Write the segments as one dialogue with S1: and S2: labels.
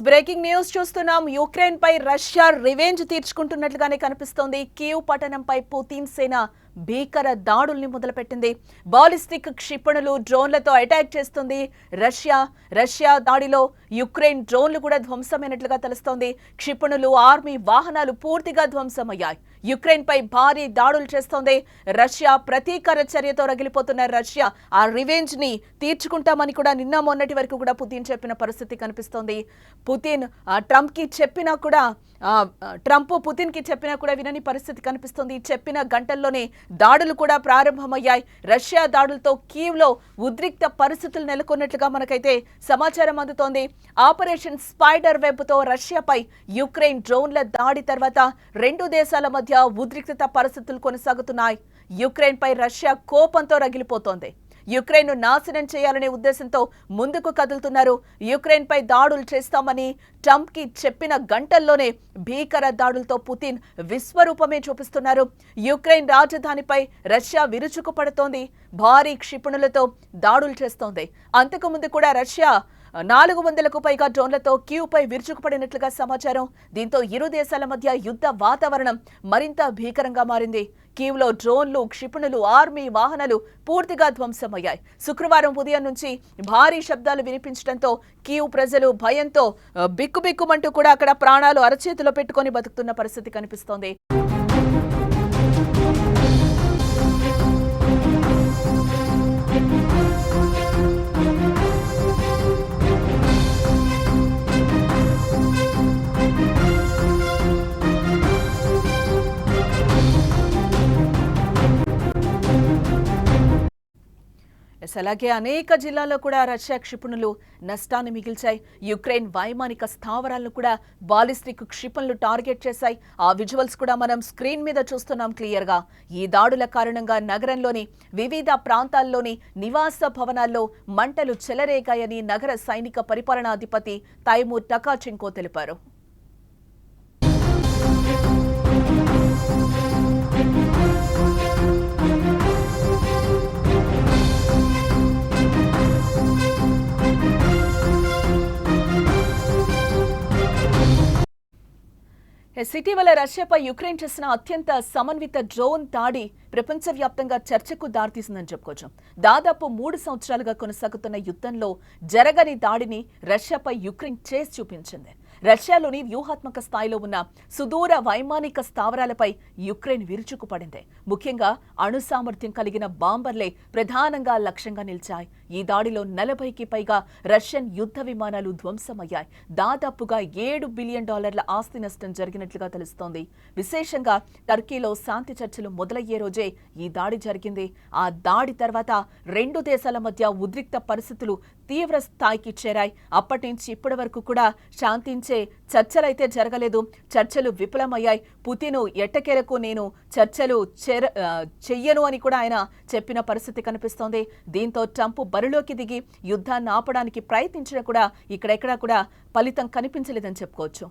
S1: Breaking news చూస్తున్నాం. Ukraine పై Russia revenge తీర్చుకుంటున్నట్లుగానే కనిపిస్తోంది. Kyiv పట్టణంపై Putin సేన భీకర దాడుల్ని మొదలుపెట్టింది. బాలిస్టిక్ క్షిపణులు, డ్రోన్లతో అటాక్ చేస్తుంది రష్యా దాడిలో యుక్రెయిన్ డ్రోన్లు కూడా ధ్వంసమైనట్లుగా తెలుస్తోంది. క్షిపణులు, ఆర్మీ వాహనాలు పూర్తిగా ధ్వంసమయ్యాయి. యుక్రెయిన్ పై భారీ దాడులు చేస్తోంది రష్యా. ప్రతీకార చర్యతో రగిలిపోతున్న రష్యా ఆ రివెంజ్ ని తీర్చుకుంటామని కూడా నిన్న మొన్నటి వరకు కూడా పుతిన్ చెప్పిన పరిస్థితి కనిపిస్తోంది. పుతిన్ ట్రంప్ కి చెప్పినా కూడా వినని పరిస్థితి కనిపిస్తోంది. చెప్పిన గంటల్లోనే దాడులు కూడా ప్రారంభమయ్యాయి. రష్యా దాడులతో కీవ్ లో ఉద్రిక్త పరిస్థితులు నెలకొన్నట్లుగా మనకైతే సమాచారం అందుతోంది. ఆపరేషన్ స్పైడర్ వెబ్ తో రష్యాపై యుక్రెయిన్ డ్రోన్ల దాడి తర్వాత రెండు దేశాల మధ్య ఉద్రిక్తత పరిస్థితులు కొనసాగుతున్నాయి. యుక్రెయిన్ పై రష్యా కోపంతో రగిలిపోతోంది. యుక్రెయిన్ ను నాశనం చేయాలనే ఉద్దేశంతో ముందుకు కదులుతున్నారు. యుక్రెయిన్ పై దాడులు చేస్తామని ట్రంప్ కి చెప్పిన గంటల్లోనే భీకర దాడులతో పుతిన్ విశ్వరూపమే చూపిస్తున్నారు. యుక్రెయిన్ రాజధానిపై రష్యా విరుచుకుపడుతోంది. భారీ క్షిపణులతో దాడులు చేస్తోంది. అంతకుముందు కూడా రష్యా 400కు పైగా డ్రోన్లతో కీవ్ పై విరుచుకుపడినట్లుగా సమాచారం. దీంతో ఇరు దేశాల మధ్య యుద్ధ వాతావరణం మరింత భీకరంగా మారింది. కీవ్ లో డ్రోన్లు, క్షిపణులు, ఆర్మీ వాహనాలు పూర్తిగా ధ్వంసమయ్యాయి. శుక్రవారం ఉదయం నుంచి భారీ శబ్దాలు వినిపించడంతో కీవ్ ప్రజలు భయంతో బిక్కుబిక్కుమంటూ కూడా అక్కడ ప్రాణాలు అరచేతిలో పెట్టుకొని బతుకుతున్న పరిస్థితి కనిపిస్తోంది. అలాగే అనేక జిల్లాల్లో కూడా రష్యా క్షిపణులు నష్టాన్ని మిగిల్చాయి. యుక్రెయిన్ వైమానిక స్థావరాలను కూడా బాలిస్టిక్ క్షిపణులు టార్గెట్ చేశాయి. ఆ విజువల్స్ కూడా మనం స్క్రీన్ మీద చూస్తున్నాం క్లియర్ గా. ఈ దాడుల కారణంగా నగరంలోని వివిధ ప్రాంతాల్లోని నివాస భవనాల్లో మంటలు చెలరేగాయని నగర సైనిక పరిపాలనాధిపతి తైమూర్ టకాచెంకో తెలిపారు. ఇటీవల రష్యాపై యుక్రెయిన్ చేసిన అత్యంత సమన్విత డ్రోన్ దాడి ప్రపంచవ్యాప్తంగా చర్చకు దారితీసిందని చెప్పుకోవచ్చు. దాదాపు 3 సంవత్సరాలుగా కొనసాగుతున్న యుద్ధంలో జరగని దాడిని రష్యాపై యుక్రెయిన్ చేసి చూపించింది. రష్యాలోని వ్యూహాత్మక స్థాయిలో ఉన్న సుదూర వైమానిక స్థావరాలపై యుక్రెయిన్ విరుచుకుపడింది. ముఖ్యంగా అణు సామర్థ్యం కలిగిన బాంబర్లే ప్రధానంగా లక్ష్యంగా నిలిచాయి. ఈ దాడిలో 40కి పైగా రష్యన్ యుద్ధ విమానాలు ధ్వంసమయ్యాయి. దాదాపుగా $7 బిలియన్ ఆస్తి నష్టం జరిగినట్లుగా తెలుస్తోంది. విశేషంగా టర్కీలో శాంతి చర్చలు మొదలయ్యే రోజే ఈ దాడి జరిగింది. ఆ దాడి తర్వాత రెండు దేశాల మధ్య ఉద్రిక్త పరిస్థితులు తీవ్ర స్థాయికి చేరాయి. అప్పటి నుంచి ఇప్పటి వరకు కూడా శాంతించే చర్చలైతే జరగలేదు. చర్చలు విఫలమయ్యాయి. పుతిన్ ఎట్టకేలకు నేను చర్చలు చెయ్యను అని కూడా ఆయన చెప్పిన పరిస్థితి కనిపిస్తోంది. దీంతో ట్రంప్ బరిలోకి దిగి యుద్ధాన్ని ఆపడానికి ప్రయత్నించినా కూడా ఇక్కడెక్కడా కూడా ఫలితం కనిపించలేదని చెప్పుకోవచ్చు.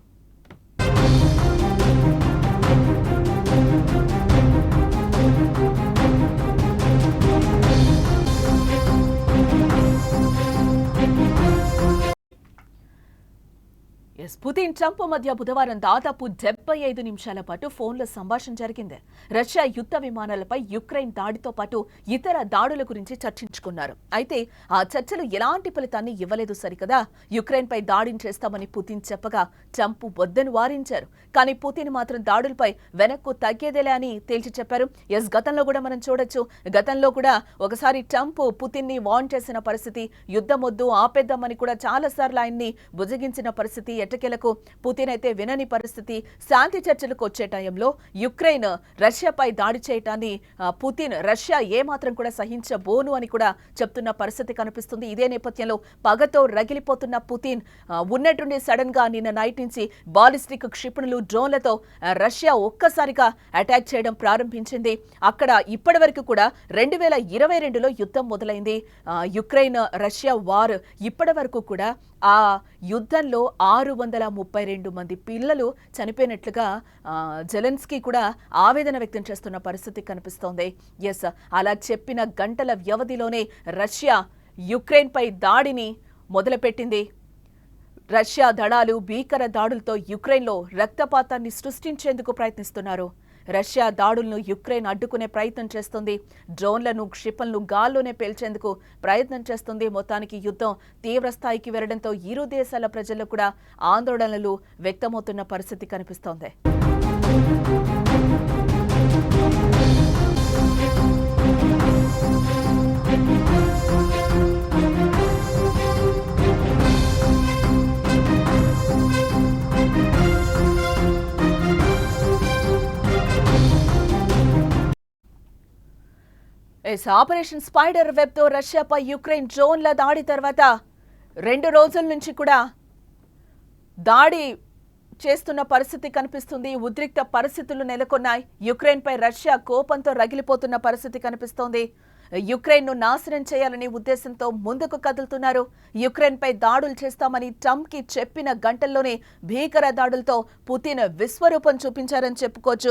S1: పుతిన్ ట్రంప్ మధ్య బుధవారం దాదాపు 75 నిమిషాల పాటు ఫోన్లో సంభాషణ జరిగింది. రష్యా యుద్ధ విమానాలపై యుక్రెయిన్ దాడితో పాటు ఇతర దాడుల గురించి చర్చించుకున్నారు. అయితే ఆ చర్చలు ఎలాంటి ఫలితాన్ని ఇవ్వలేదు సరికదా. యుక్రెయిన్ పై దాడిని చేస్తామని పుతిన్ చెప్పగా ట్రంప్ వద్దని వారించారు. కానీ పుతిన్ మాత్రం దాడులపై వెనక్కు తగ్గేదేలే అని తేల్చి చెప్పారు. గతంలో కూడా మనం చూడొచ్చు. గతంలో కూడా ఒకసారి ట్రంప్ పుతిన్ ని వార్న్ చేసిన పరిస్థితి, యుద్ధం వద్దు ఆపేద్దామని కూడా చాలా సార్లు ఆయన్ని బుజ్జగించిన పరిస్థితి. ఎట్టకేలకు పుతిన్ అయితే వినని పరిస్థితి. శాంతి చర్చలకు వచ్చే టైంలో యుక్రెయిన్ రష్యాపై దాడి చేయటాన్ని పుతిన్ రష్యా ఏమాత్రం కూడా సహించబోను అని కూడా చెప్తున్న పరిస్థితి కనిపిస్తుంది. ఇదే నేపథ్యంలో పగతో రగిలిపోతున్న పుతిన్ ఉన్నట్టుండి సడన్ గా నిన్న నైట్ నుంచి బాలిస్టిక్ క్షిపణులు, డ్రోన్లతో రష్యా ఒక్కసారిగా అటాక్ చేయడం ప్రారంభించింది. అక్కడ ఇప్పటి వరకు కూడా 2022లో యుద్ధం మొదలైంది. Ukraine Russia war. ఇప్పటి వరకు కూడా ఆ యుద్ధంలో 632 మంది పిల్లలు చనిపోయినట్లుగా జెలెన్స్కీ కూడా ఆవేదన వ్యక్తం చేస్తున్న పరిస్థితి కనిపిస్తోంది. అలా చెప్పిన గంటల వ్యవధిలోనే రష్యా యుక్రెయిన్ పై దాడిని మొదలుపెట్టింది. రష్యా దళాలు భీకర దాడులతో యుక్రెయిన్లో రక్తపాతాన్ని సృష్టించేందుకు ప్రయత్నిస్తున్నారు. రష్యా దాడులను యుక్రెయిన్ అడ్డుకునే ప్రయత్నం చేస్తుంది. డ్రోన్లను, క్షిపణులను గాల్లోనే పేల్చేందుకు ప్రయత్నం చేస్తుంది. మొత్తానికి యుద్ధం తీవ్రస్థాయికి వెళ్లడంతో ఇరు దేశాల ప్రజల్లో కూడా ఆందోళనలు వ్యక్తమవుతున్న పరిస్థితి కనిపిస్తోంది. ఆపరేషన్ స్పైడర్ వెబ్ తో రష్యాపై యుక్రెయిన్ డ్రోన్ల దాడి తర్వాత 2 రోజుల నుంచి కూడా దాడి చేస్తున్న పరిస్థితి కనిపిస్తుంది. ఉద్రిక్త పరిస్థితులు నెలకొన్నాయి. యుక్రెయిన్ పై రష్యా కోపంతో రగిలిపోతున్న పరిస్థితి కనిపిస్తోంది. యుక్రెయిన్ ను నాశనం చేయాలనే ఉద్దేశంతో ముందుకు కదులుతున్నారు. యుక్రెయిన్ పై దాడులు చేస్తామని ట్రంప్ కి చెప్పిన గంటల్లోనే భీకర దాడులతో పుతిన్ విశ్వరూపం చూపించారని చెప్పుకోవచ్చు.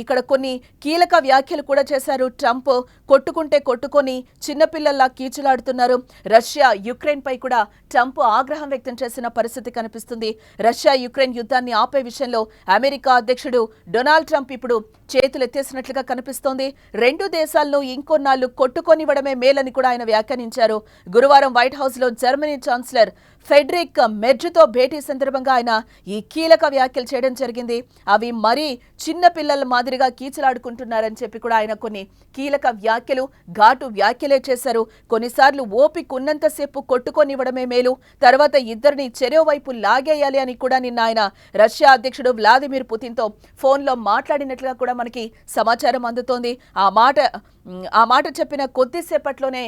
S1: ఇక్కడ కొన్ని కీలక వ్యాఖ్యలు కూడా చేశారు ట్రంప్. కొట్టుకుంటే కొట్టుకొని చిన్నపిల్లల్లా కీచులాడుతున్నారు. రష్యా యుక్రెయిన్ పై కూడా ట్రంప్ ఆగ్రహం వ్యక్తం చేసిన పరిస్థితి కనిపిస్తుంది. రష్యా యుక్రెయిన్ యుద్ధాన్ని ఆపే విషయంలో అమెరికా అధ్యక్షుడు డొనాల్డ్ ట్రంప్ ఇప్పుడు చేతులెత్తేసినట్లుగా కనిపిస్తోంది. 2 దేశాలను ఇంకొన్నాళ్లు కొట్టుకొనివ్వడమే మేలని కూడా ఆయన వ్యాఖ్యానించారు. గురువారం వైట్ హౌస్ లో జర్మనీ ఛాన్సలర్ ఫెడరిక్ మెర్జ్తో భేటీ సందర్భంగా ఆయన ఈ కీలక వ్యాఖ్యలు చేయడం జరిగింది. అవి మరీ చిన్న పిల్లల మాదిరిగా కీచులాడుకుంటున్నారని చెప్పి కూడా ఆయన కొన్ని కీలక వ్యాఖ్యలు, ఘాటు వ్యాఖ్యలే చేశారు. కొన్నిసార్లు ఓపిక ఉన్నంతసేపు కొట్టుకొనివ్వడమే మేలు, తర్వాత ఇద్దరిని చెరోవైపు లాగేయాలి అని కూడా నిన్న ఆయన రష్యా అధ్యక్షుడు వ్లాదిమిర్ పుతిన్తో ఫోన్లో మాట్లాడినట్లుగా కూడా మనకి సమాచారం అందుతోంది. ఆ మాట చెప్పిన కొద్దిసేపట్లోనే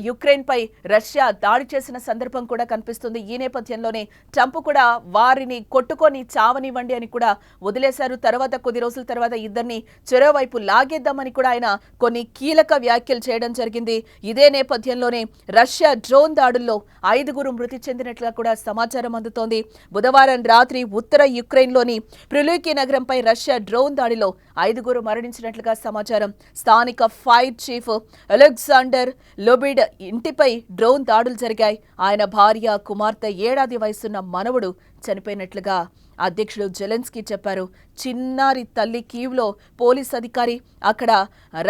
S1: యుక్రెయిన్ పై రష్యా దాడి చేసిన సందర్భం కూడా కనిపిస్తుంది. ఈ నేపథ్యంలోనే ట్రంప్ కూడా వారిని కొట్టుకొని చావనివ్వండి అని కూడా వదిలేశారు. తర్వాత కొద్ది రోజుల తర్వాత ఇద్దరిని చెరోవైపు లాగేద్దామని కూడా ఆయన కొన్ని కీలక వ్యాఖ్యలు చేయడం జరిగింది. ఇదే నేపథ్యంలోనే రష్యా డ్రోన్ దాడుల్లో 5 మృతి చెందినట్లుగా కూడా సమాచారం అందుతోంది. బుధవారం రాత్రి ఉత్తర యుక్రెయిన్లోని ప్రిలుకి నగరంపై రష్యా డ్రోన్ దాడిలో 5 మరణించినట్లుగా సమాచారం. స్థానిక ఫైర్ చీఫ్ అలెగ్జాండర్ లోబిడ్ ఇంటిపై డ్రోన్ దాడులు జరిగాయి. ఆయన భార్య, కుమార్తె, 7 ఏళ్ల వయసున్న మనవడు చనిపోయినట్లుగా అధ్యక్షుడు జెలెన్స్కీ చెప్పారు. చిన్నారి తల్లి కీవ్లో పోలీస్ అధికారి అక్కడ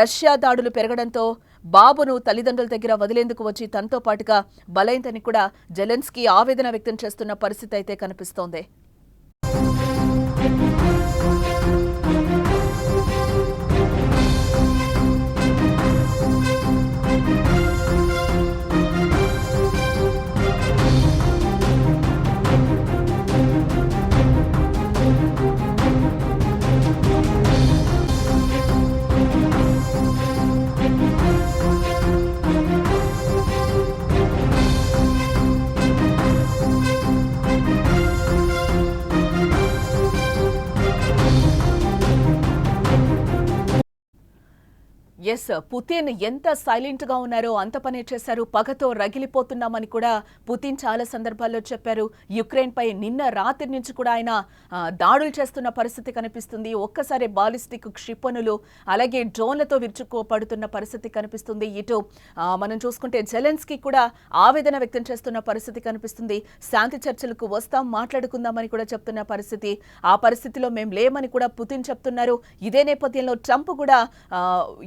S1: రష్యా దాడులు పెరగడంతో బాబును తల్లిదండ్రుల దగ్గర వదిలేందుకు వచ్చి తనతో పాటుగా బలైందని కూడా జెలెన్స్కీ ఆవేదన వ్యక్తం చేస్తున్న పరిస్థితి అయితే కనిపిస్తోంది. పుతిన్ ఎంత సైలెంట్ గా ఉన్నారో అంత పనే చేశారు. పగతో రగిలిపోతున్నామని కూడా పుతిన్ చాలా సందర్భాల్లో చెప్పారు. యుక్రెయిన్ పై నిన్న రాత్రి నుంచి కూడా ఆయన దాడులు చేస్తున్న పరిస్థితి కనిపిస్తుంది. ఒక్కసారి బాలిస్టిక్ క్షిపణులు అలాగే డ్రోన్లతో విరుచుకోపడుతున్న పరిస్థితి కనిపిస్తుంది. ఇటు మనం చూసుకుంటే జెలెన్స్కీ కూడా ఆవేదన వ్యక్తం చేస్తున్న పరిస్థితి కనిపిస్తుంది. శాంతి చర్చలకు వస్తాం, మాట్లాడుకుందామని కూడా చెప్తున్న పరిస్థితి. ఆ పరిస్థితిలో మేము లేమని కూడా పుతిన్ చెప్తున్నారు. ఇదే నేపథ్యంలో ట్రంప్ కూడా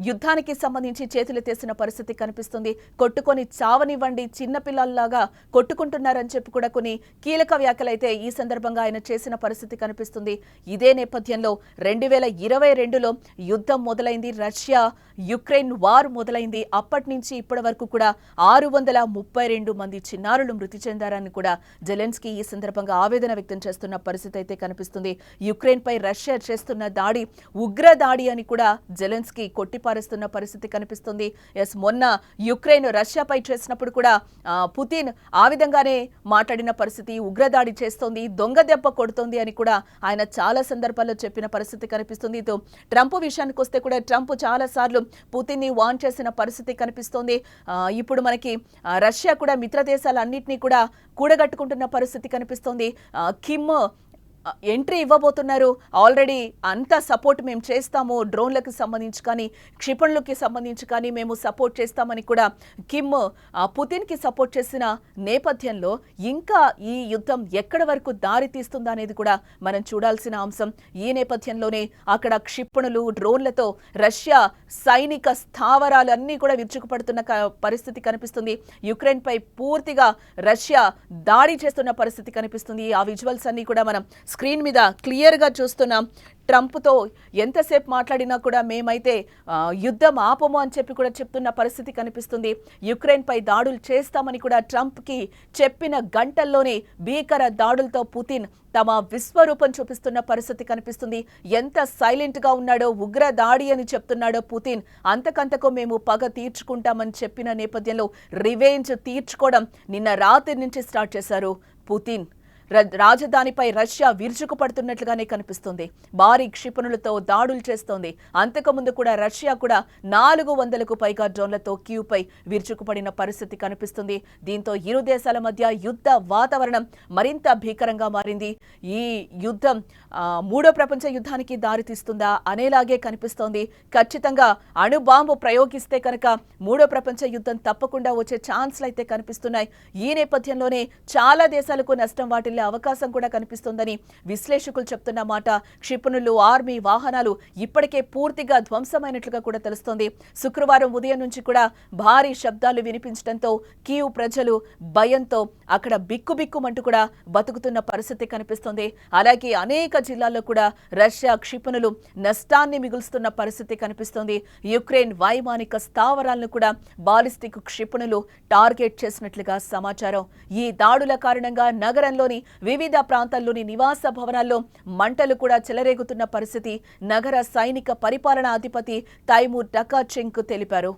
S1: యుద్ధానికి సంబంధించి చేతులెత్తేసిన పరిస్థితి కనిపిస్తుంది. కొట్టుకొని చావనివ్వండి, చిన్నపిల్లల్లాగా కొట్టుకుంటున్నారని చెప్పి కూడా కొన్ని కీలక వ్యాఖ్యలైతే ఈ సందర్భంగా ఆయన చేసిన పరిస్థితి కనిపిస్తుంది. ఇదే నేపథ్యంలో 2022లో యుద్ధం మొదలైంది. రష్యా యుక్రెయిన్ వార్ మొదలైంది. అప్పటి నుంచి ఇప్పటి వరకు కూడా 632 మంది చిన్నారులు మృతి చెందారని కూడా జెలెన్స్కీ ఈ సందర్భంగా ఆవేదన వ్యక్తం చేస్తున్న పరిస్థితి అయితే కనిపిస్తుంది. యుక్రెయిన్ పై రష్యా చేస్తున్న దాడి ఉగ్ర దాడి అని కూడా జెలెన్స్కీ కొట్టిపారేస్తున్న పరిస్థితి కనిపిస్తుంది. మొన్న యుక్రెయిన్ రష్యాపై చేసినప్పుడు కూడా పుతిన్ ఆ విధంగానే మాట్లాడిన పరిస్థితి. ఉగ్రదాడి చేస్తోంది, దొంగ దెబ్బ కొడుతోంది అని కూడా ఆయన చాలా సందర్భాల్లో చెప్పిన పరిస్థితి కనిపిస్తుంది. ఇటు ట్రంప్ విషయానికి వస్తే కూడా ట్రంప్ చాలా సార్లు పుతిన్ ని వార్న్ చేసిన పరిస్థితి కనిపిస్తోంది. ఇప్పుడు మనకి రష్యా కూడా మిత్ర దేశాలన్నింటినీ కూడా కూడగట్టుకుంటున్న పరిస్థితి కనిపిస్తోంది. కిమ్ ఎంట్రీ ఇవ్వబోతున్నారు. ఆల్రెడీ అంత సపోర్ట్ మేము చేస్తాము, డ్రోన్లకు సంబంధించి కానీ క్షిపణులకి సంబంధించి కానీ మేము సపోర్ట్ చేస్తామని కూడా కిమ్ పుతిన్కి సపోర్ట్ చేసిన నేపథ్యంలో ఇంకా ఈ యుద్ధం ఎక్కడి వరకు దారి తీస్తుందా అనేది కూడా మనం చూడాల్సిన అంశం. ఈ నేపథ్యంలోనే అక్కడ క్షిపణులు డ్రోన్లతో రష్యా సైనిక స్థావరాలన్నీ కూడా విరుచుకుపడుతున్న పరిస్థితి కనిపిస్తుంది. యుక్రెయిన్ పై పూర్తిగా రష్యా దాడి చేస్తున్న పరిస్థితి కనిపిస్తుంది. ఆ విజువల్స్ అన్ని కూడా మనం స్క్రీన్ మీద క్లియర్గా చూస్తున్నాం. ట్రంప్తో ఎంతసేపు మాట్లాడినా కూడా మేమైతే యుద్ధం ఆపము అని చెప్పి కూడా చెప్తున్న పరిస్థితి కనిపిస్తుంది. యుక్రెయిన్పై దాడులు చేస్తామని కూడా ట్రంప్కి చెప్పిన గంటల్లోనే భీకర దాడులతో పుతిన్ తమ విశ్వరూపం చూపిస్తున్న పరిస్థితి కనిపిస్తుంది. ఎంత సైలెంట్గా ఉన్నాడో, ఉగ్ర దాడి అని చెప్తున్నాడో పుతిన్, అంతకంతకు మేము పగ తీర్చుకుంటామని చెప్పిన నేపథ్యంలో రివెంజ్ తీర్చుకోవడం నిన్న రాత్రి నుంచి స్టార్ట్ చేశారు పుతిన్. రాజధానిపై రష్యా విరుచుకుపడుతున్నట్లుగానే కనిపిస్తుంది. భారీ క్షిపణులతో దాడులు చేస్తోంది. అంతకుముందు కూడా రష్యా కూడా 400కు పైగా డ్రోన్లతో కీవ్పై విరుచుకుపడిన పరిస్థితి కనిపిస్తుంది. దీంతో ఇరు దేశాల మధ్య యుద్ధ వాతావరణం మరింత భీకరంగా మారింది. ఈ యుద్ధం మూడో ప్రపంచ యుద్ధానికి దారితీస్తుందా అనేలాగే కనిపిస్తోంది. ఖచ్చితంగా అణుబాంబు ప్రయోగిస్తే కనుక మూడో ప్రపంచ యుద్ధం తప్పకుండా వచ్చే ఛాన్స్లు అయితే కనిపిస్తున్నాయి. ఈ నేపథ్యంలోనే చాలా దేశాలకు నష్టం వాటిల్లే అవకాశం కూడా కనిపిస్తోందని విశ్లేషకులు చెప్తున్న మాట. క్షిపణులు, ఆర్మీ వాహనాలు ఇప్పటికే పూర్తిగా ధ్వంసమైనట్లుగా కూడా తెలుస్తోంది. శుక్రవారం ఉదయం నుంచి కూడా భారీ శబ్దాలు వినిపించడంతో కీవ్ ప్రజలు భయంతో అక్కడ బిక్కుబిక్కుమంటూ కూడా బతుకుతున్న పరిస్థితి కనిపిస్తోంది. అలాగే అనేక జిల్లాల్లో కూడా రష్యా క్షిపణులు నష్టాన్ని మిగులుస్తున్న పరిస్థితి కనిపిస్తోంది. యుక్రెయిన్ వైమానిక స్థావరాలను కూడా బాలిస్టిక్ క్షిపణులు టార్గెట్ చేసినట్లుగా సమాచారం. ఈ దాడుల కారణంగా నగరంలోని వివిధ ప్రాంతాల్లోని నివాస భవనాల్లో మంటలు కూడా చెలరేగుతున్న పరిస్థితి నగర సైనిక పరిపాలనా అధిపతి తైమూర్ టకాచెంక్ తెలిపారు.